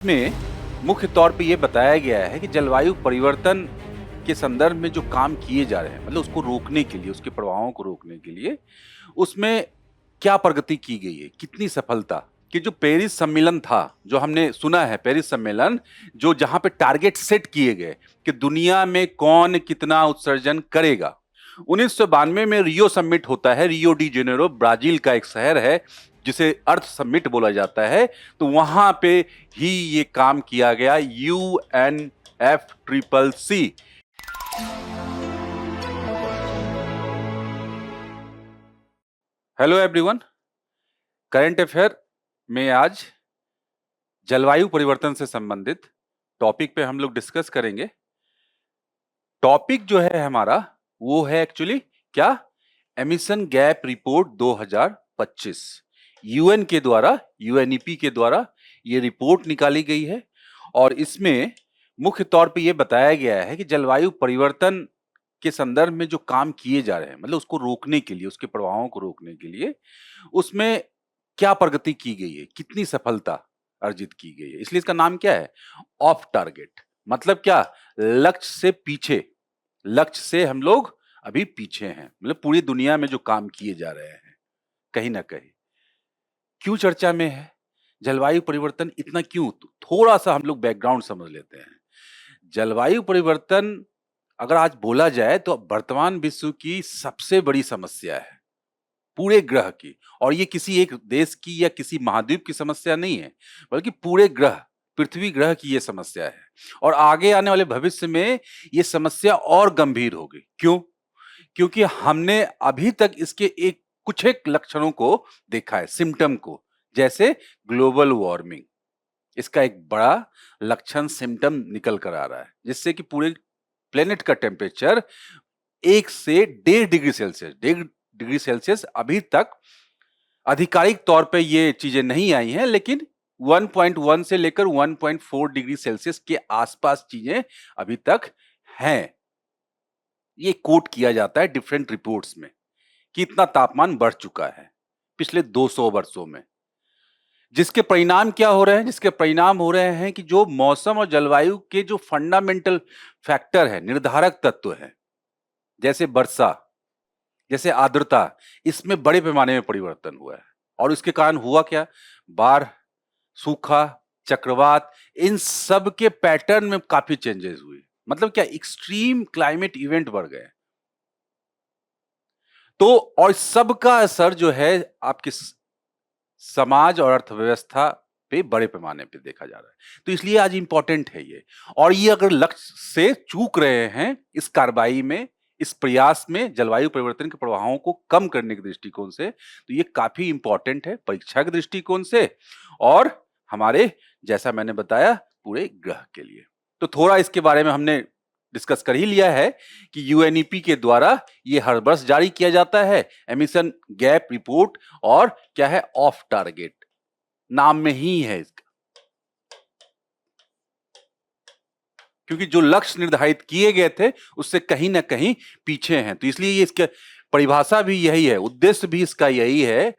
में मुख्य तौर पे ये बताया गया है कि जलवायु परिवर्तन के संदर्भ में जो काम किए जा रहे हैं, मतलब उसको रोकने के लिए, उसके प्रभावों को रोकने के लिए, उसमें क्या प्रगति की गई है, कितनी सफलता। कि जो पेरिस सम्मेलन था, जो हमने सुना है पेरिस सम्मेलन, जो जहां पे टारगेट सेट किए गए कि दुनिया में कौन कितना उत्सर्जन करेगा। 1992 में रियो समिट होता है, रियो डी जेनेरो ब्राजील का एक शहर है जिसे अर्थ समिट बोला जाता है। तो वहां पे ही ये काम किया गया, UNFCCC। Hello everyone, current affair में आज जलवायु परिवर्तन से संबंधित टॉपिक पे हम लोग डिस्कस करेंगे। टॉपिक जो है हमारा वो है एक्चुअली क्या, एमिशन गैप रिपोर्ट 2025। यूएन के द्वारा, यूएनईपी के द्वारा ये रिपोर्ट निकाली गई है और इसमें मुख्य तौर पे ये बताया गया है कि जलवायु परिवर्तन के संदर्भ में जो काम किए जा रहे हैं, मतलब उसको रोकने के लिए, उसके प्रभावों को रोकने के लिए, उसमें क्या प्रगति की गई है, कितनी सफलता अर्जित की गई है। इसलिए इसका नाम क्या है, ऑफ टारगेट। मतलब क्या, लक्ष्य से पीछे, लक्ष्य से हम लोग अभी पीछे हैं। मतलब पूरी दुनिया में जो काम किए जा रहे हैं, कहीं ना कहीं क्यों चर्चा में है जलवायु परिवर्तन, इतना क्यों, तो थोड़ा सा हम लोग बैकग्राउंड समझ लेते हैं। जलवायु परिवर्तन अगर आज बोला जाए तो वर्तमान विश्व की सबसे बड़ी समस्या है, पूरे ग्रह की। और ये किसी एक देश की या किसी महाद्वीप की समस्या नहीं है, बल्कि पूरे ग्रह, पृथ्वी ग्रह की ये समस्या है। और आगे आने वाले भविष्य में ये समस्या और गंभीर होगी। क्यों? क्योंकि हमने अभी तक इसके कुछ एक लक्षणों को देखा है, सिम्टम को, जैसे ग्लोबल वार्मिंग। इसका एक बड़ा लक्षण, सिम्टम निकल कर आ रहा है, जिससे कि पूरे प्लेनेट का टेम्परेचर 1 से 1.5 डिग्री सेल्सियस, 1.5 डिग्री सेल्सियस अभी तक आधिकारिक तौर पे ये चीजें नहीं आई हैं, लेकिन 1.1 से लेकर 1.4 डिग्री सेल्सियस के आसपास चीजें अभी तक हैं। ये कोट किया जाता है डिफरेंट रिपोर्ट्स में कि इतना तापमान बढ़ चुका है पिछले 200 वर्षों में। जिसके परिणाम क्या हो रहे हैं, जिसके परिणाम हो रहे हैं कि जो मौसम और जलवायु के जो फंडामेंटल फैक्टर है, निर्धारक तत्व है, जैसे वर्षा, जैसे आर्द्रता, इसमें बड़े पैमाने में परिवर्तन हुआ है। और इसके कारण हुआ क्या, बाढ़, सूखा, चक्रवात, इन सब के पैटर्न में काफी चेंजेस हुए। मतलब क्या, एक्सट्रीम क्लाइमेट इवेंट बढ़ गए। तो और सबका असर जो है आपके समाज और अर्थव्यवस्था पे बड़े पैमाने पे देखा जा रहा है। तो इसलिए आज इंपॉर्टेंट है ये। और ये अगर लक्ष्य से चूक रहे हैं इस कार्रवाई में, इस प्रयास में, जलवायु परिवर्तन के प्रभावों को कम करने के दृष्टिकोण से, तो ये काफी इंपॉर्टेंट है परीक्षा के दृष्टिकोण से और हमारे, जैसा मैंने बताया, पूरे ग्रह के लिए। तो थोड़ा इसके बारे में हमने डिस्कस कर ही लिया है कि यूएनईपी के द्वारा ये हर वर्ष जारी किया जाता है, एमिशन गैप रिपोर्ट। और क्या है, ऑफ टारगेट, नाम में ही है इसका। क्योंकि जो लक्ष्य निर्धारित किए गए थे उससे कहीं ना कहीं पीछे हैं। तो इसलिए ये इसका परिभाषा भी यही है, उद्देश्य भी इसका यही है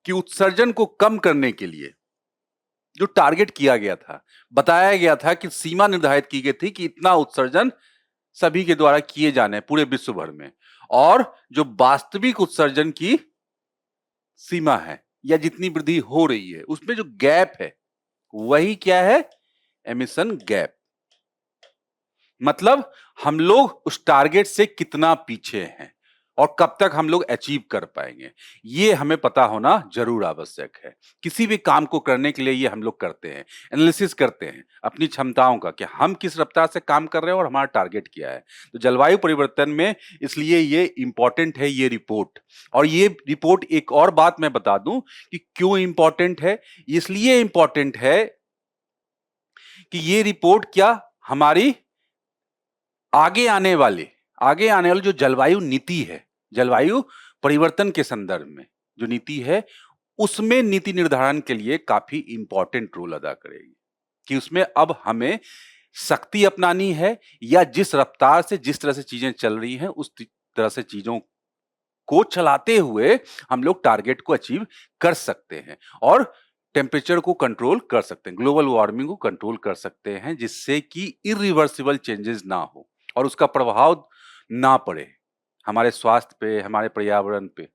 कि उत्सर्जन को कम करने के लिए जो टारगेट किया गया था, बताया गया था कि सीमा निर्धारित की गई थी कि इतना उत्सर्जन सभी के द्वारा किए जाने पूरे विश्व भर में। और जो वास्तविक उत्सर्जन की सीमा है या जितनी वृद्धि हो रही है, उसमें जो गैप है वही क्या है, एमिशन गैप। मतलब हम लोग उस टारगेट से कितना पीछे हैं और कब तक हम लोग अचीव कर पाएंगे, ये हमें पता होना जरूर आवश्यक है। किसी भी काम को करने के लिए ये हम लोग करते हैं, एनालिसिस करते हैं अपनी क्षमताओं का कि हम किस रफ्तार से काम कर रहे हैं और हमारा टारगेट क्या है। तो जलवायु परिवर्तन में इसलिए ये इंपॉर्टेंट है ये रिपोर्ट। और ये रिपोर्ट, एक और बात मैं बता दूं कि क्यों इंपॉर्टेंट है। इसलिए इंपॉर्टेंट है कि ये रिपोर्ट क्या, हमारी आगे आने वाली जो जलवायु नीति है, जलवायु परिवर्तन के संदर्भ में जो नीति है, उसमें नीति निर्धारण के लिए काफी इंपॉर्टेंट रोल अदा करेगी। कि उसमें अब हमें सख्ती अपनानी है या जिस रफ्तार से, जिस तरह से चीजें चल रही हैं, उस तरह से चीजों को चलाते हुए हम लोग टारगेट को अचीव कर सकते हैं। और टेम्परेचर को कंट्रोल कर सकते हैं, ग्लोबल वार्मिंग को कंट्रोल कर सकते हैं, जिससे कि इरिवर्सिबल चेंजेस ना हो और उसका प्रभाव ना पड़े हमारे स्वास्थ्य पे, हमारे पर्यावरण पे।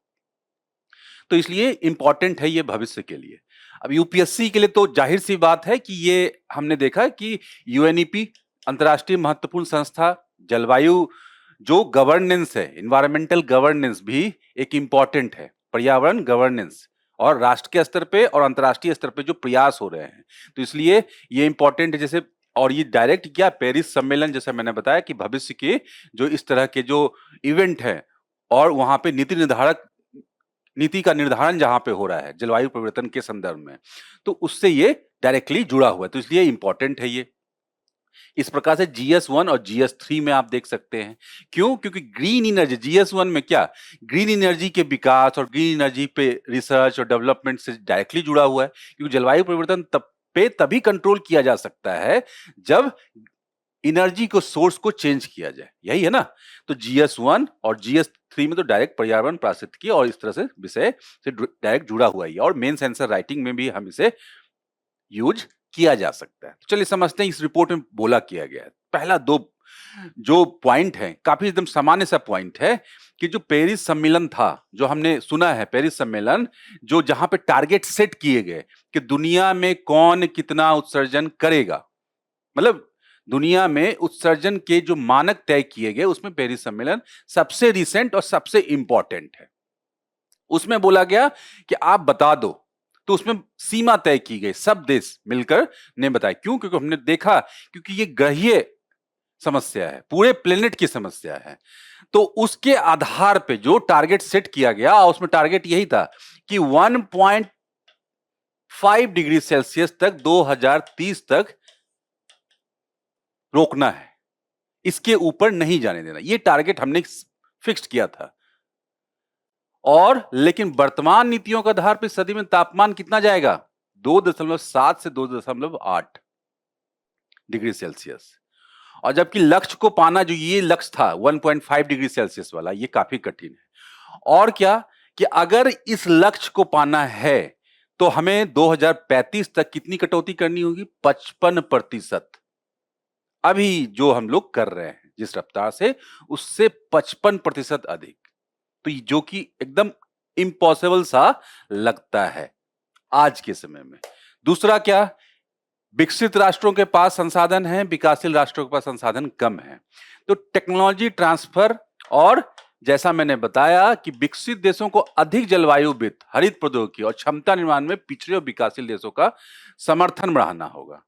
तो इसलिए इंपॉर्टेंट है ये भविष्य के लिए। अब यूपीएससी के लिए तो जाहिर सी बात है कि ये हमने देखा कि यूएनईपी अंतर्राष्ट्रीय महत्वपूर्ण संस्था, जलवायु जो गवर्नेंस है, इन्वायरमेंटल गवर्नेंस भी एक इंपॉर्टेंट है, पर्यावरण गवर्नेंस, और राष्ट्र के स्तर पे और अंतर्राष्ट्रीय स्तर पे जो प्रयास हो रहे हैं, तो इसलिए ये इंपॉर्टेंट है। जैसे और ये डायरेक्ट क्या पेरिस सम्मेलन, जैसे मैंने बताया कि भविष्य के जो इस तरह के जो इवेंट है और वहां पे नीति का निर्धारण जहां पे हो रहा है जलवायु परिवर्तन के संदर्भ में, तो उससे ये डायरेक्टली जुड़ा हुआ है, तो इसलिए इंपॉर्टेंट है ये। इस प्रकार से GS1 और GS3 में आप देख सकते हैं। क्यों? क्योंकि ग्रीन एनर्जी, GS1 में क्या, ग्रीन एनर्जी के विकास और ग्रीन एनर्जी पे रिसर्च और डेवलपमेंट से डायरेक्टली जुड़ा हुआ है, क्योंकि जलवायु परिवर्तन तभी कंट्रोल किया जा सकता है जब एनर्जी को सोर्स को चेंज किया जाए, यही है ना। तो GS1 और GS3 में तो डायरेक्ट पर्यावरण पारिस्थितिकी और इस तरह से विषय से डायरेक्ट जुड़ा हुआ है, और मेन सेंसर राइटिंग में भी हम इसे यूज किया जा सकता है। तो चलिए समझते हैं इस रिपोर्ट में बोला किया गया है। पहला दो जो पॉइंट है, काफी एकदम सामान्य सा पॉइंट है कि जो पेरिस सम्मेलन था, जो हमने सुना है पेरिस सम्मेलन, जो जहां पे टारगेट सेट किए गए कि दुनिया में कौन कितना उत्सर्जन करेगा, मतलब दुनिया में उत्सर्जन के जो मानक तय किए गए, उसमें पेरिस सम्मेलन सबसे रिसेंट और सबसे इंपॉर्टेंट है। उसमें बोला गया कि आप बता दो, तो उसमें सीमा तय की गई, सब देश मिलकर ने बताया। क्यों? क्योंकि हमने देखा, क्योंकि ये ग्रहीय समस्या है, पूरे प्लेनेट की समस्या है, तो उसके आधार पे जो टारगेट सेट किया गया, उसमें टारगेट यही था कि 1.5 डिग्री सेल्सियस तक 2030 तक रोकना है, इसके ऊपर नहीं जाने देना, ये टारगेट हमने फिक्स किया था। और लेकिन वर्तमान नीतियों के आधार पर सदी में तापमान कितना जाएगा? 2.7 से 2.8 डिग्री सेल्सियस। और जबकि लक्ष्य को पाना, जो ये लक्ष्य था 1.5 डिग्री सेल्सियस वाला, ये काफी कठिन है। और क्या कि अगर इस लक्ष्य को पाना है तो हमें 2035 तक कितनी कटौती करनी होगी? 55%। अभी जो हम लोग कर रहे हैं जिस रफ्तार से, उससे 55% अधिक, तो जो कि एकदम इम्पॉसिबल सा लगता है आज के समय में। दूसरा क्या, विकसित राष्ट्रों के पास संसाधन है, विकासशील राष्ट्रों के पास संसाधन कम है। तो टेक्नोलॉजी ट्रांसफर, और जैसा मैंने बताया कि विकसित देशों को अधिक जलवायु वित्त, हरित प्रौद्योगिकी और क्षमता निर्माण में पिछड़े और विकासशील देशों का समर्थन बढ़ाना होगा,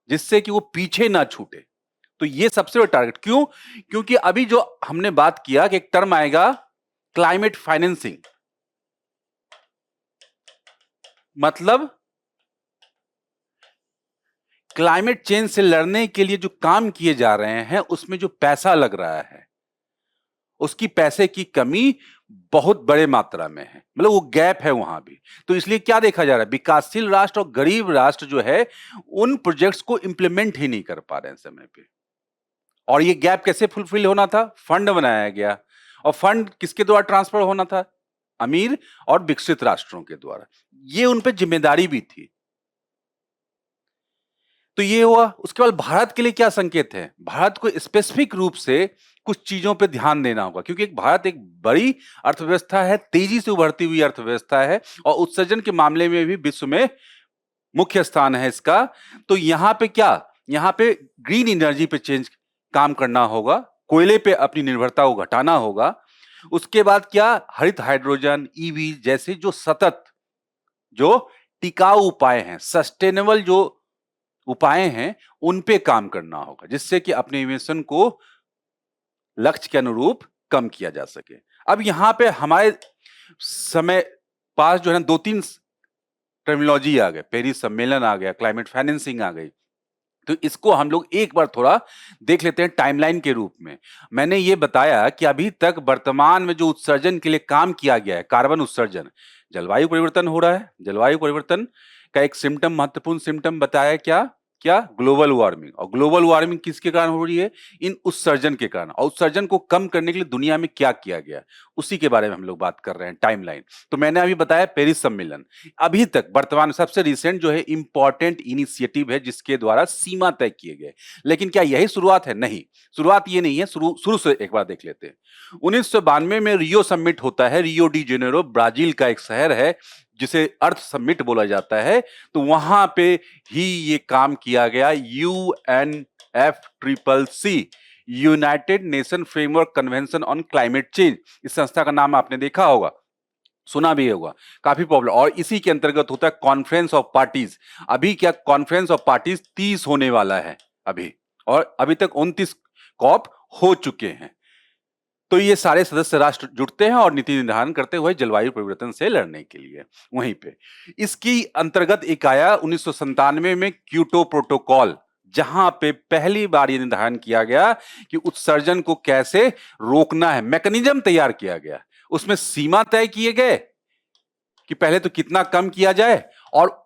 जिससे कि वो पीछे ना छूटे। तो ये सबसे बड़ा टारगेट। क्यों? क्योंकि अभी जो हमने बात किया कि एक टर्म आएगा क्लाइमेट फाइनेंसिंग, मतलब क्लाइमेट चेंज से लड़ने के लिए जो काम किए जा रहे हैं, उसमें जो पैसा लग रहा है, उसकी पैसे की कमी बहुत बड़े मात्रा में है, मतलब वो गैप है वहां भी। तो इसलिए क्या देखा जा रहा है, विकासशील राष्ट्र और गरीब राष्ट्र जो है, उन प्रोजेक्ट्स को इंप्लीमेंट ही नहीं कर पा रहे हैं समय पे। और ये गैप कैसे फुलफिल होना था? फंड बनाया गया, और फंड किसके द्वारा ट्रांसफर होना था? अमीर और विकसित राष्ट्रों के द्वारा। ये उन पे जिम्मेदारी भी थी। तो ये हुआ। उसके बाद भारत के लिए क्या संकेत है? भारत को स्पेसिफिक रूप से कुछ चीजों पे ध्यान देना होगा, क्योंकि भारत एक बड़ी अर्थव्यवस्था है, तेजी से उभरती हुई अर्थव्यवस्था है, और उत्सर्जन के मामले में भी विश्व में मुख्य स्थान है इसका। तो यहां पे क्या, यहां पे ग्रीन एनर्जी पे काम करना होगा, कोयले पे अपनी निर्भरता को घटाना होगा। उसके बाद क्या, हरित हाइड्रोजन, ईवी जैसे जो सतत, जो टिकाऊ उपाय हैं, सस्टेनेबल जो उपाय हैं, उन पे काम करना होगा, जिससे कि अपने इमिशन को लक्ष्य के अनुरूप कम किया जा सके। अब यहां पे हमारे समय पास जो है ना, 2-3 टर्मिनोलॉजी आ गए, पेरिस सम्मेलन आ गया, क्लाइमेट फाइनेंसिंग आ गई। तो इसको हम लोग एक बार थोड़ा देख लेते हैं टाइमलाइन के रूप में। मैंने ये बताया कि अभी तक वर्तमान में जो उत्सर्जन के लिए काम किया गया है, कार्बन उत्सर्जन, जलवायु परिवर्तन हो रहा है। जलवायु परिवर्तन का एक सिम्टम, महत्वपूर्ण सिम्टम बताया क्या, क्या? Global warming. और ग्लोबल वार्मिंग किसके कारण हो रही है? इन उत्सर्जन के कारण। और उत्सर्जन को कम करने के लिए दुनिया में क्या किया गया, उसी के बारे में हम लोग बात कर रहे हैं, टाइमलाइन। तो मैंने अभी बताया पेरिस सम्मेलन, अभी तक वर्तमान सबसे रिसेंट जो है इंपॉर्टेंट इनिशिएटिव है जिसके द्वारा सीमा तय किए गए। लेकिन क्या यही शुरुआत है? नहीं, शुरुआत ये नहीं है। शुरू से एक बार देख लेते हैं। 1992 में रियो समिट होता है। रियो डी जेनेरो ब्राजील का एक शहर है जिसे अर्थ समिट बोला जाता है। तो वहां पे ही ये काम किया गया। UNFCCC, United nation framework convention on climate change. इस संस्था का नाम आपने देखा होगा, सुना भी होगा, काफी पॉपुलर। और इसी के अंतर्गत होता है कॉन्फ्रेंस ऑफ पार्टीज। अभी क्या कॉन्फ्रेंस ऑफ पार्टीज 30 होने वाला है अभी, और अभी तक 29 कॉप हो चुके हैं। तो ये सारे सदस्य राष्ट्र जुटते हैं और नीति निर्धारण करते हुए जलवायु परिवर्तन से लड़ने के लिए। वहीं पे इसकी अंतर्गत एक आया 1997 में क्योटो प्रोटोकॉल, जहां पे पहली बार ये निर्धारण किया गया कि उत्सर्जन को कैसे रोकना है, मैकेनिज्म तैयार किया गया। उसमें सीमा तय किए गए कि पहले तो कितना कम किया जाए, और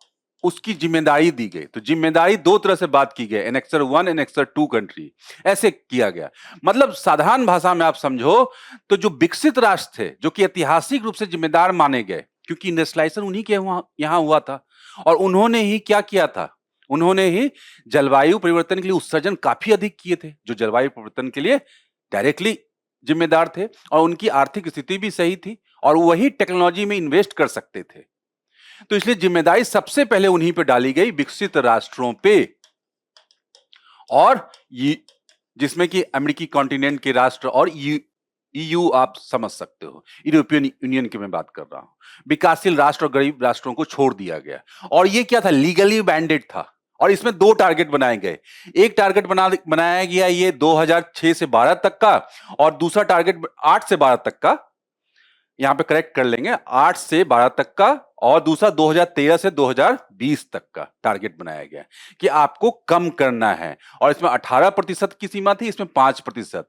उसकी जिम्मेदारी दी गई। तो जिम्मेदारी दो तरह से बात की गई, एनेक्सर 1, एनेक्सर 2 कंट्री, ऐसे किया गया। मतलब साधारण भाषा में आप समझो तो जो विकसित राष्ट्र थे, जो कि ऐतिहासिक रूप से जिम्मेदार माने गए, क्योंकि इंडस्ट्रियलाइजेशन उन्हीं के यहां हुआ था, और उन्होंने ही क्या किया था, उन्होंने ही जलवायु परिवर्तन के लिए उत्सर्जन काफी अधिक किए थे, जो जलवायु परिवर्तन के लिए डायरेक्टली जिम्मेदार थे, और उनकी आर्थिक स्थिति भी सही थी, और वही टेक्नोलॉजी में इन्वेस्ट कर सकते थे। तो इसलिए जिम्मेदारी सबसे पहले उन्हीं पे डाली गई, विकसित राष्ट्रों पे। और ये जिसमें कि अमेरिकी कॉन्टिनेंट के राष्ट्र और EU आप समझ सकते हो, यूरोपियन यूनियन की मैं बात कर रहा हूं। विकासशील राष्ट्र और गरीब राष्ट्रों को छोड़ दिया गया। और ये क्या था? लीगली बैंडेड था। और इसमें दो टारगेट बनाए गए। एक टारगेट बनाया गया ये 2006 से 12 तक का, और दूसरा टारगेट 8 से 12 तक का, यहां पे करेक्ट कर लेंगे, 8 से 12 तक का, और दूसरा 2013 से 2020 तक का टारगेट बनाया गया कि आपको कम करना है। और इसमें 18% की सीमा थी, इसमें 5%।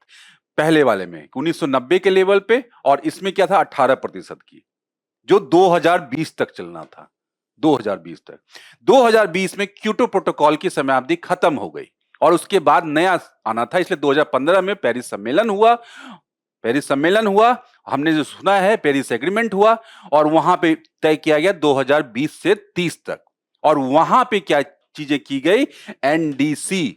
पहले वाले में 1990 के लेवल पे, और इसमें क्या था 18% की, जो 2020 तक चलना था। 2020 तक, 2020 में क्योटो प्रोटोकॉल की समयावधि खत्म हो गई, और उसके बाद नया आना था। इसलिए 2015 में पेरिस सम्मेलन हुआ। पेरिस सम्मेलन हुआ, हमने जो सुना है पेरिस एग्रीमेंट हुआ, और वहां पे तय किया गया 2020 से 30 तक। और वहां पे क्या चीजें की गई? NDC।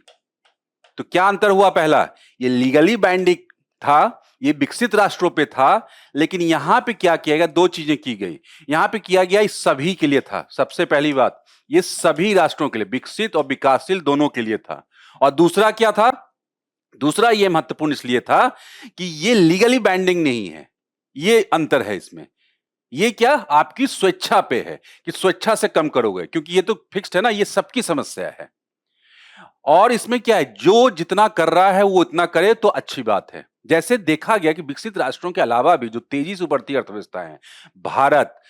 तो क्या अंतर हुआ? पहला, ये लीगली बाइंडिंग था, ये विकसित राष्ट्रों पे था। लेकिन यहां पे क्या किया गया? दो चीजें की गई। यहां पे किया गया इस सभी के लिए था। सबसे पहली बात, ये सभी राष्ट्रों के लिए, विकसित और विकासशील दोनों के लिए था। और दूसरा क्या था? दूसरा ये महत्वपूर्ण इसलिए था कि ये लीगली बाइंडिंग नहीं है। ये अंतर है इसमें। ये क्या आपकी स्वेच्छा पे है कि स्वेच्छा से कम करोगे, क्योंकि ये तो फिक्स्ड है ना, ये सबकी समस्या है। और इसमें क्या है, जो जितना कर रहा है वो इतना करे तो अच्छी बात है। जैसे देखा गया कि विकसित राष्ट्रों के अलावा भी जो तेजी से उभरती अर्थव्यवस्था है, भारत,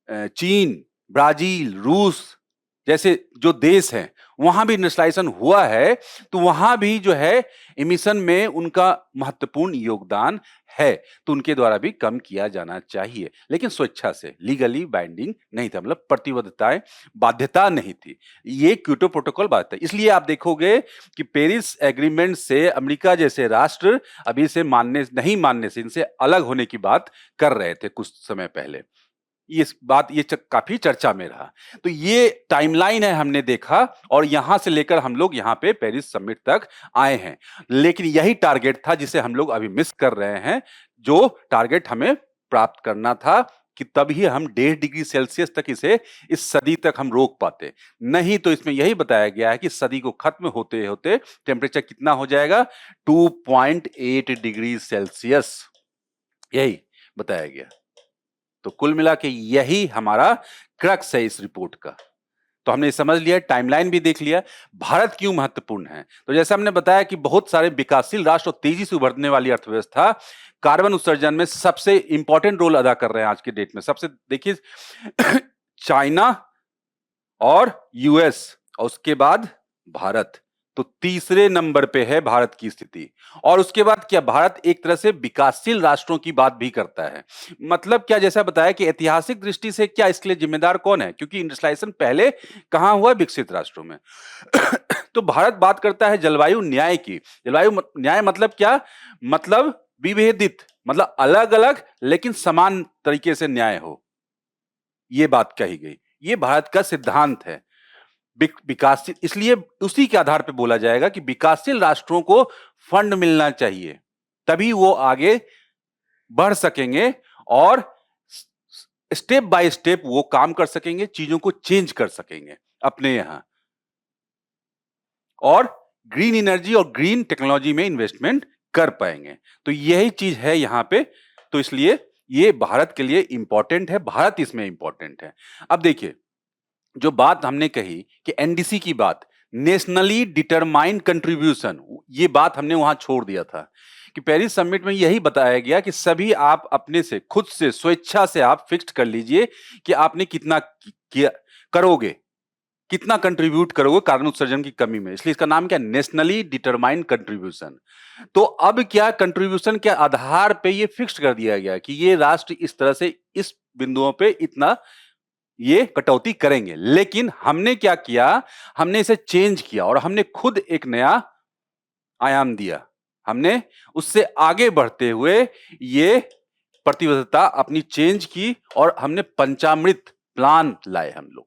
चीन, ब्राजील, रूस जैसे जो देश हैं, वहां भी इंडस्ट्रियलाइजेशन हुआ है। तो वहां भी जो है एमिशन में उनका महत्वपूर्ण योगदान है। तो उनके द्वारा भी कम किया जाना चाहिए, लेकिन स्वेच्छा से, लीगली बाइंडिंग नहीं था, मतलब प्रतिबद्धताएं, बाध्यता नहीं थी। ये क्योटो प्रोटोकॉल बात है। इसलिए आप देखोगे कि पेरिस एग्रीमेंट से अमेरिका जैसे राष्ट्र अभी से नहीं मानने से, इनसे अलग होने की बात कर रहे थे कुछ समय पहले। ये काफी चर्चा में रहा। तो ये टाइमलाइन है, हमने देखा, और यहां से लेकर हम लोग यहां पे पेरिस समिट तक आए हैं। लेकिन यही टारगेट था जिसे हम लोग अभी मिस कर रहे हैं, जो टारगेट हमें प्राप्त करना था कि तभी हम 1.5 डिग्री सेल्सियस तक इसे, इस सदी तक हम रोक पाते। नहीं तो इसमें यही बताया गया है कि सदी को खत्म होते होते टेम्परेचर कितना हो जाएगा? 2.8 डिग्री सेल्सियस, यही बताया गया। तो कुल मिला के यही हमारा क्रक्स है इस रिपोर्ट का। तो हमने समझ लिया, टाइमलाइन भी देख लिया, भारत क्यों महत्वपूर्ण है। तो जैसे हमने बताया कि बहुत सारे विकासशील राष्ट्र और तेजी से उभरने वाली अर्थव्यवस्था कार्बन उत्सर्जन में सबसे इंपॉर्टेंट रोल अदा कर रहे हैं आज के डेट में। सबसे देखिए चाइना और US, और उसके बाद भारत। तो तीसरे नंबर पे है भारत की स्थिति। और उसके बाद क्या, भारत एक तरह से विकासशील राष्ट्रों की बात भी करता है। मतलब क्या, जैसा बताया कि ऐतिहासिक दृष्टि से क्या इसके लिए जिम्मेदार कौन है, क्योंकि इंडस्ट्रियलाइजेशन पहले कहां हुआ? विकसित राष्ट्रों में। तो भारत बात करता है जलवायु न्याय की। जलवायु न्याय मतलब क्या? मतलब विभेदित, मतलब अलग अलग लेकिन समान तरीके से न्याय हो, ये बात कही गई। ये भारत का सिद्धांत है। विकासशील, इसलिए उसी के आधार पर बोला जाएगा कि विकासशील राष्ट्रों को फंड मिलना चाहिए, तभी वो आगे बढ़ सकेंगे और स्टेप बाय स्टेप वो काम कर सकेंगे, चीजों को चेंज कर सकेंगे अपने यहां, और ग्रीन एनर्जी और ग्रीन टेक्नोलॉजी में इन्वेस्टमेंट कर पाएंगे। तो यही चीज है यहां पे। तो इसलिए ये भारत के लिए इंपॉर्टेंट है, भारत इसमें इंपॉर्टेंट है। अब देखिए, जो बात हमने कही कि एनडीसी की बात, नेशनली डिटरमाइंड कंट्रीब्यूशन, ये बात हमने वहां छोड़ दिया था कि पेरिस समिट में यही बताया गया कि सभी आप अपने से, खुद से, स्वेच्छा से आप फिक्स कर लीजिए कि आपने कितना किया करोगे, कितना कंट्रीब्यूट करोगे कार्बन उत्सर्जन की कमी में। इसलिए इसका नाम क्या? Nationally determined contribution. तो अब क्या, कंट्रीब्यूशन के आधार पे ये फिक्स कर दिया गया कि ये राष्ट्र इस तरह से इस बिंदुओं पे इतना ये कटौती करेंगे। लेकिन हमने क्या किया, हमने इसे चेंज किया और हमने खुद एक नया आयाम दिया। हमने उससे आगे बढ़ते हुए ये प्रतिबद्धता अपनी चेंज की और हमने पंचामृत प्लान लाए। हम लोग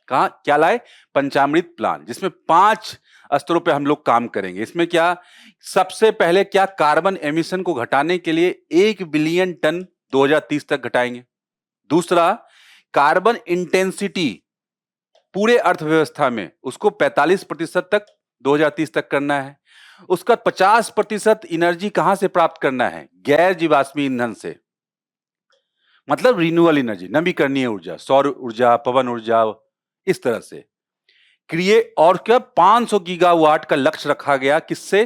कहा क्या लाए? पंचामृत प्लान, जिसमें 5 स्तरों पे हम लोग काम करेंगे। इसमें क्या, सबसे पहले क्या, कार्बन एमिशन को घटाने के लिए 1 बिलियन टन 2030 तक घटाएंगे। दूसरा, कार्बन इंटेंसिटी पूरे अर्थव्यवस्था में उसको 45% तक 2030 तक करना है। उसका 50% एनर्जी कहां से प्राप्त करना है? गैर जीवाश्मी ईंधन से, मतलब रिन्यूएबल एनर्जी, नवीकरणीय ऊर्जा, सौर ऊर्जा, पवन ऊर्जा, इस तरह से और क्या 500 गीगावाट का लक्ष्य रखा गया। किससे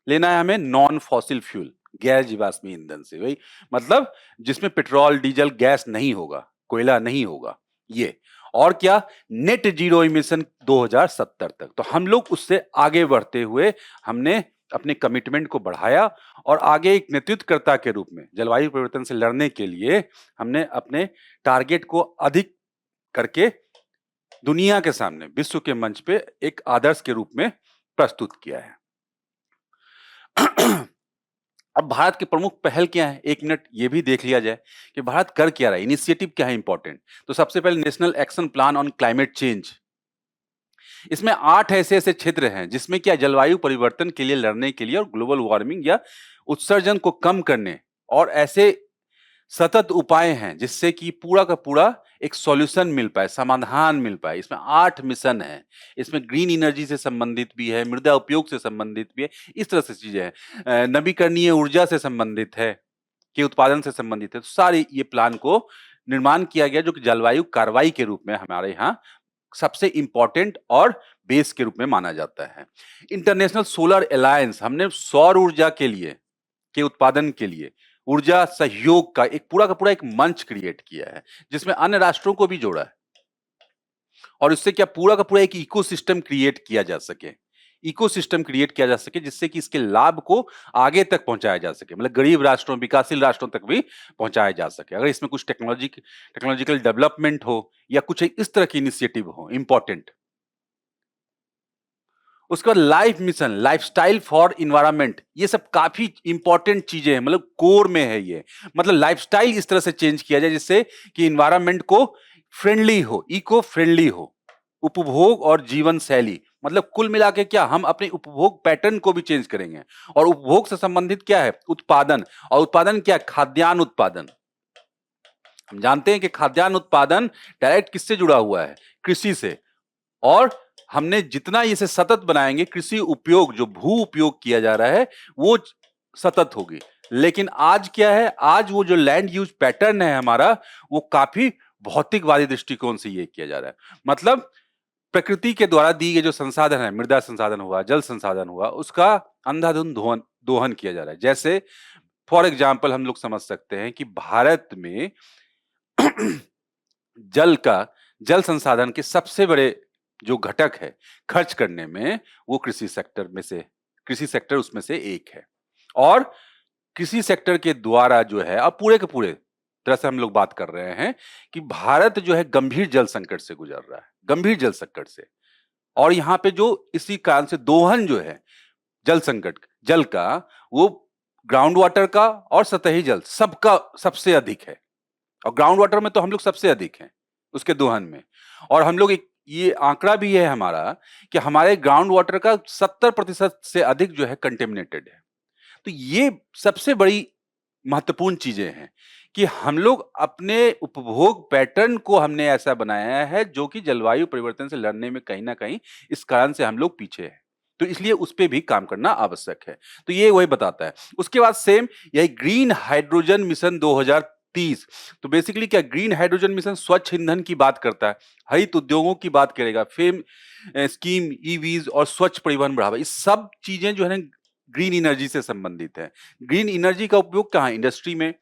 लेना है हमें? नॉन फॉसिल फ्यूल, गैर जीवाश्मी ईंधन से। वही मतलब जिसमें पेट्रोल, डीजल, गैस नहीं होगा, कोयला नहीं होगा ये। और क्या, नेट जीरो इमिशन 2070 तक। तो हम लोग उससे आगे बढ़ते हुए हमने अपने कमिटमेंट को बढ़ाया और आगे एक नेतृत्वकर्ता के रूप में जलवायु परिवर्तन से लड़ने के लिए हमने अपने टारगेट को अधिक करके दुनिया के सामने, विश्व के मंच पे एक आदर्श के रूप में प्रस्तुत किया है। अब भारत की प्रमुख पहल क्या है, 1 मिनट ये भी देख लिया जाए कि भारत कर क्या रहा है, इनिशिएटिव क्या है इंपॉर्टेंट। तो सबसे पहले national action plan on climate change. इसमें 8 ऐसे क्षेत्र हैं जिसमें क्या, जलवायु परिवर्तन के लिए लड़ने के लिए और ग्लोबल वार्मिंग या उत्सर्जन को कम करने और ऐसे सतत उपाय हैं जिससे कि पूरा का पूरा एक सॉल्यूशन मिल पाए, समाधान मिल पाए। इसमें 8 मिशन है। इसमें ग्रीन एनर्जी से संबंधित भी है, मृदा उपयोग से संबंधित भी है, इस तरह से चीजें हैं। नवीकरणीय ऊर्जा से संबंधित है, के उत्पादन से संबंधित है। तो सारे ये प्लान को निर्माण किया गया जो कि जलवायु कार्रवाई के रूप में हमारे यहाँ सबसे इंपॉर्टेंट और बेस के रूप में माना जाता है। इंटरनेशनल सोलर अलायंस, हमने सौर ऊर्जा के लिए, के उत्पादन के लिए ऊर्जा सहयोग का पूरा एक मंच क्रिएट किया है जिसमें अन्य राष्ट्रों को भी जोड़ा है और इससे क्या, पूरा का पूरा एक इकोसिस्टम क्रिएट किया जा सके। इकोसिस्टम क्रिएट किया जा सके जिससे कि इसके लाभ को आगे तक पहुंचाया जा सके, मतलब गरीब राष्ट्रों, विकासशील राष्ट्रों तक भी पहुंचाया जा सके। अगर इसमें कुछ टेक्नोलॉजिकल डेवलपमेंट हो या कुछ इस तरह की इनिशिएटिव हो इंपॉर्टेंट। उसके बाद life mission, lifestyle for environment, ये सब काफी इंपॉर्टेंट चीजें हैं, मतलब कोर में है ये। मतलब लाइफस्टाइल इस तरह से चेंज किया जाए जिससे कि इन्वायरमेंट को फ्रेंडली हो, इको फ्रेंडली हो, उपभोग और जीवन शैली, मतलब कुल मिला के क्या, हम अपने उपभोग पैटर्न को भी चेंज करेंगे। और उपभोग से संबंधित क्या है? उत्पादन। और उत्पादन क्या? खाद्यान्न उत्पादन। हम जानते हैं कि खाद्यान्न उत्पादन डायरेक्ट किससे जुड़ा हुआ है? कृषि से। और हमने जितना इसे सतत बनाएंगे, कृषि उपयोग, जो भू उपयोग किया जा रहा है वो सतत होगी। लेकिन आज क्या है, आज वो जो लैंड यूज पैटर्न है हमारा, वो काफी भौतिकवादी दृष्टिकोण से ये किया जा रहा है। मतलब प्रकृति के द्वारा दी गई जो संसाधन है, मृदा संसाधन हुआ, जल संसाधन हुआ, उसका अंधाधुंध दोहन किया जा रहा है। जैसे फॉर एग्जाम्पल हम लोग समझ सकते हैं कि भारत में जल संसाधन के सबसे बड़े जो घटक है खर्च करने में, वो कृषि सेक्टर उसमें से एक है। और कृषि सेक्टर के द्वारा जो है, अब पूरे के पूरे तरह से हम लोग बात कर रहे हैं कि भारत जो है गंभीर जल संकट से गुजर रहा है, गंभीर जल संकट से। और यहाँ पे जो इसी कारण से दोहन जो है जल संकट जल का, वो ग्राउंड वाटर का और सतही जल सबका सबसे अधिक है। और ग्राउंड वाटर में तो हम लोग सबसे अधिक हैं उसके दोहन में। और हम लोग ये आंकड़ा भी है हमारा कि हमारे ग्राउंड वाटर का 70% से अधिक जो है कंटेमिनेटेड है। तो ये सबसे बड़ी महत्वपूर्ण चीजें हैं कि हम लोग अपने उपभोग पैटर्न को हमने ऐसा बनाया है जो कि जलवायु परिवर्तन से लड़ने में कहीं ना कहीं इस कारण से हम लोग पीछे हैं। तो इसलिए उस पर भी काम करना आवश्यक है। तो ये वही बताता है। उसके बाद सेम यही ग्रीन हाइड्रोजन मिशन 2030। तो बेसिकली क्या ग्रीन हाइड्रोजन मिशन स्वच्छ ईंधन की बात करता है, हरित उद्योगों की बात करेगा, फेम स्कीम, ईवीज और स्वच्छ परिवहन बढ़ावा, ये सब चीजें जो है ना ग्रीन एनर्जी से संबंधित है। ग्रीन एनर्जी का उपयोग कहाँ, इंडस्ट्री में,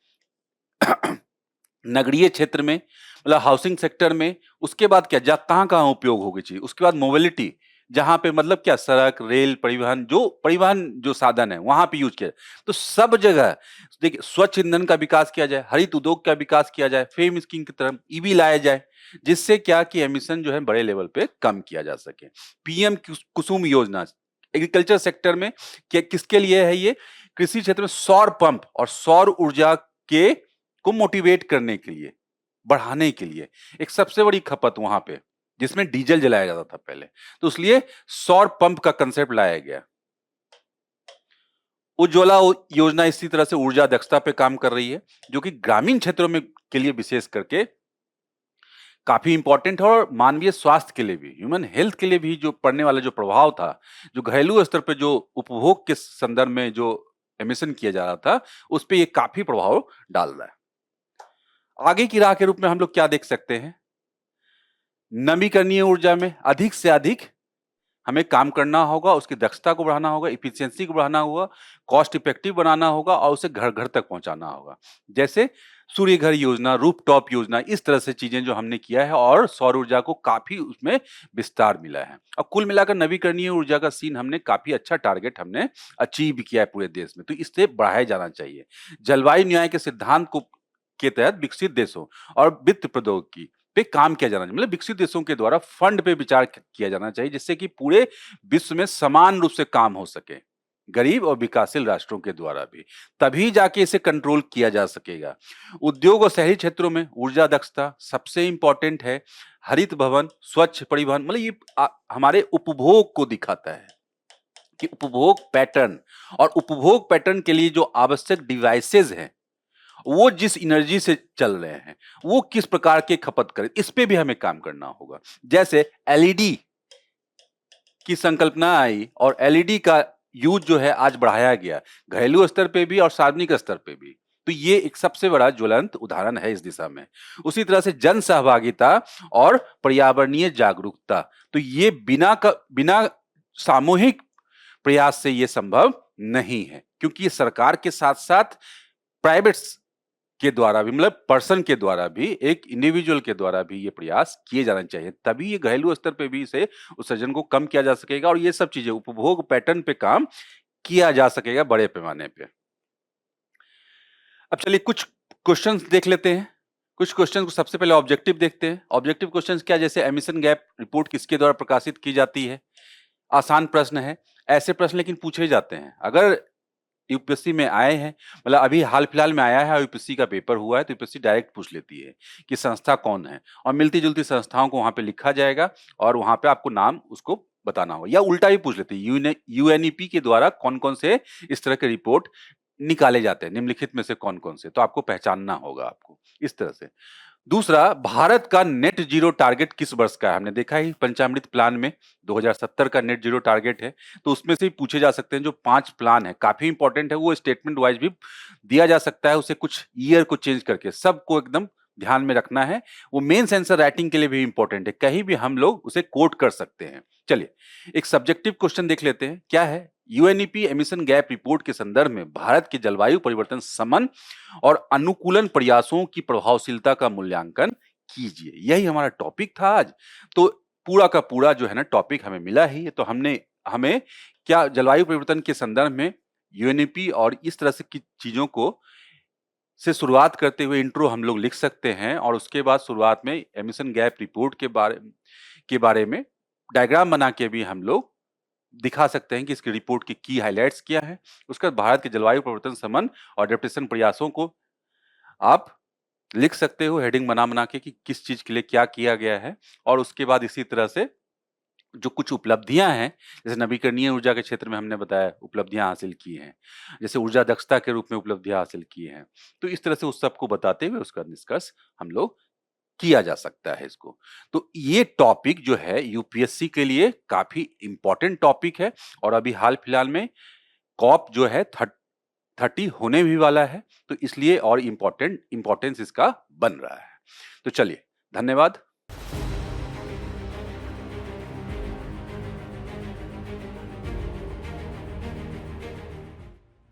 नगरीय क्षेत्र में, मतलब हाउसिंग सेक्टर में। उसके बाद क्या कहाँ कहाँ उपयोग होगी चाहिए। उसके बाद मोबिलिटी, जहां पे मतलब क्या सड़क, रेल, परिवहन जो साधन है वहां पे यूज किया जाए। तो सब जगह देखिए स्वच्छ ईंधन का विकास किया जाए, हरित उद्योग का विकास किया जाए, फेम स्कीम की तरफ ईवी लाया जाए, जिससे क्या कि एमिशन जो है बड़े लेवल पे कम किया जा सके। पीएम कुसुम योजना एग्रीकल्चर सेक्टर में क्या किसके लिए है, ये कृषि क्षेत्र में सौर पंप और सौर ऊर्जा के को मोटिवेट करने के लिए, बढ़ाने के लिए। एक सबसे बड़ी खपत वहां पे जिसमें डीजल जलाया जाता था पहले, तो इसलिए सौर पंप का कंसेप्ट लाया गया। उज्ज्वला योजना इसी तरह से ऊर्जा दक्षता पे काम कर रही है, जो कि ग्रामीण क्षेत्रों में के लिए विशेष करके काफी इंपॉर्टेंट है। और मानवीय स्वास्थ्य के लिए भी, ह्यूमन हेल्थ के लिए भी जो पड़ने वाला जो प्रभाव था, जो घरेलू स्तर पे जो उपभोग के संदर्भ में जो एमिशन किया जा रहा था, उस पर ये काफी प्रभाव डाल रहा है। आगे की राह के रूप में हम लोग क्या देख सकते हैं, नवीकरणीय ऊर्जा में अधिक से अधिक हमें काम करना होगा, उसकी दक्षता को बढ़ाना होगा, इफिशियंसी को बढ़ाना होगा, कॉस्ट इफेक्टिव बनाना होगा और उसे घर घर तक पहुंचाना होगा। जैसे सूर्य घर योजना, रूफटॉप योजना, इस तरह से चीजें जो हमने किया है और सौर ऊर्जा को काफी उसमें विस्तार मिला है। और कुल मिलाकर नवीकरणीय ऊर्जा का सीन हमने काफी अच्छा टारगेट हमने अचीव किया है पूरे देश में। तो इससे बढ़ाया जाना चाहिए। जलवायु न्याय के सिद्धांत को के तहत विकसित देशों और वित्त प्रौद्योगिकी पे काम किया जाना चाहिए। मतलब विकसित देशों के द्वारा फंड पे विचार किया जाना चाहिए, जिससे कि पूरे विश्व में समान रूप से काम हो सके, गरीब और विकासशील राष्ट्रों के द्वारा भी। तभी जाके इसे कंट्रोल किया जा सकेगा। उद्योग और शहरी क्षेत्रों में ऊर्जा दक्षता सबसे इंपॉर्टेंट है। हरित भवन, स्वच्छ परिवहन, मतलब ये हमारे उपभोग को दिखाता है कि उपभोग पैटर्न, और उपभोग पैटर्न के लिए जो आवश्यक डिवाइसेज हैं वो जिस एनर्जी से चल रहे हैं वो किस प्रकार के खपत करें, इस पे भी हमें काम करना होगा। जैसे एलईडी की संकल्पना आई और एलईडी का यूज जो है आज बढ़ाया गया, घरेलू स्तर पे भी और सार्वजनिक स्तर पे भी। तो ये एक सबसे बड़ा ज्वलंत उदाहरण है इस दिशा में। उसी तरह से जन सहभागिता और पर्यावरणीय जागरूकता, तो ये बिना सामूहिक प्रयास से ये संभव नहीं है, क्योंकि ये सरकार के साथ साथ प्राइवेट के द्वारा भी, मतलब पर्सन के द्वारा भी, एक इंडिविजुअल के द्वारा भी ये प्रयास किए जाने चाहिए। तभी ये घरेलू स्तर पे भी इसे उत्सर्जन को कम किया जा सकेगा और ये सब चीजें उपभोग पैटर्न पे काम किया जा सकेगा बड़े पैमाने पे। अब चलिए कुछ क्वेश्चंस देख लेते हैं। कुछ क्वेश्चन को सबसे पहले ऑब्जेक्टिव देखते हैं। ऑब्जेक्टिव क्वेश्चंस क्या, जैसे एमिशन गैप रिपोर्ट किसके द्वारा प्रकाशित की जाती है। आसान प्रश्न है, ऐसे प्रश्न लेकिन पूछे जाते हैं। अगर यूपीएससी में आए हैं, मतलब अभी हाल फिलहाल में आया है यूपीएससी का पेपर हुआ है, तो यूपीएससी डायरेक्ट पूछ लेती है कि संस्था कौन है, और मिलती जुलती संस्थाओं को वहां पे लिखा जाएगा और वहां पे आपको नाम उसको बताना होगा। या उल्टा भी पूछ लेती है, यूएनईपी के द्वारा कौन कौन से इस तरह के रिपोर्ट निकाले जाते हैं, निम्नलिखित में से कौन कौन से, तो आपको पहचानना होगा आपको इस तरह से। दूसरा, भारत का नेट जीरो टारगेट किस वर्ष का है। हमने देखा ही पंचामृत प्लान में 2070 का नेट जीरो टारगेट है, तो उसमें से ही पूछे जा सकते हैं। जो 5 प्लान है काफी इंपॉर्टेंट है, वो स्टेटमेंट वाइज भी दिया जा सकता है, उसे कुछ ईयर को चेंज करके सबको एकदम ध्यान में रखना है। वो मेंस आंसर राइटिंग के लिए भी इंपॉर्टेंट है, कहीं भी हम लोग उसे कोट कर सकते हैं। चलिए एक सब्जेक्टिव क्वेश्चन देख लेते हैं, क्या है। यूएनईपी एमिशन गैप रिपोर्ट के संदर्भ में भारत के जलवायु परिवर्तन समन और अनुकूलन प्रयासों की प्रभावशीलता का मूल्यांकन कीजिए। यही हमारा टॉपिक था आज। तो पूरा का पूरा जो है ना टॉपिक हमें मिला ही है, तो हमें क्या जलवायु परिवर्तन के संदर्भ में यूएनईपी और इस तरह से की चीजों को से शुरुआत करते हुए इंट्रो हम लोग लिख सकते हैं, और उसके बाद शुरुआत में एमिशन गैप रिपोर्ट के बारे में डायग्राम बना के भी हम लोग दिखा सकते हैं कि इसकी रिपोर्ट की की हाइलाइट्स क्या है। उसके बाद भारत के जलवायु परिवर्तन समन और एडेप्टेशन प्रयासों को आप लिख सकते हो हेडिंग बना के कि किस चीज के लिए क्या किया गया है। और उसके बाद इसी तरह से जो कुछ उपलब्धियां हैं, जैसे नवीकरणीय ऊर्जा के क्षेत्र में हमने बताया उपलब्धियां हासिल की हैं, जैसे ऊर्जा दक्षता के रूप में उपलब्धियां हासिल की हैं, तो इस तरह से उस सबको बताते हुए उसका निष्कर्ष हम लोग किया जा सकता है इसको। तो ये टॉपिक जो है यूपीएससी के लिए काफी इंपॉर्टेंट टॉपिक है और अभी हाल फिलहाल में कॉप जो है 30 होने भी वाला है, तो इसलिए और इम्पोर्टेंस इसका बन रहा है। तो चलिए, धन्यवाद।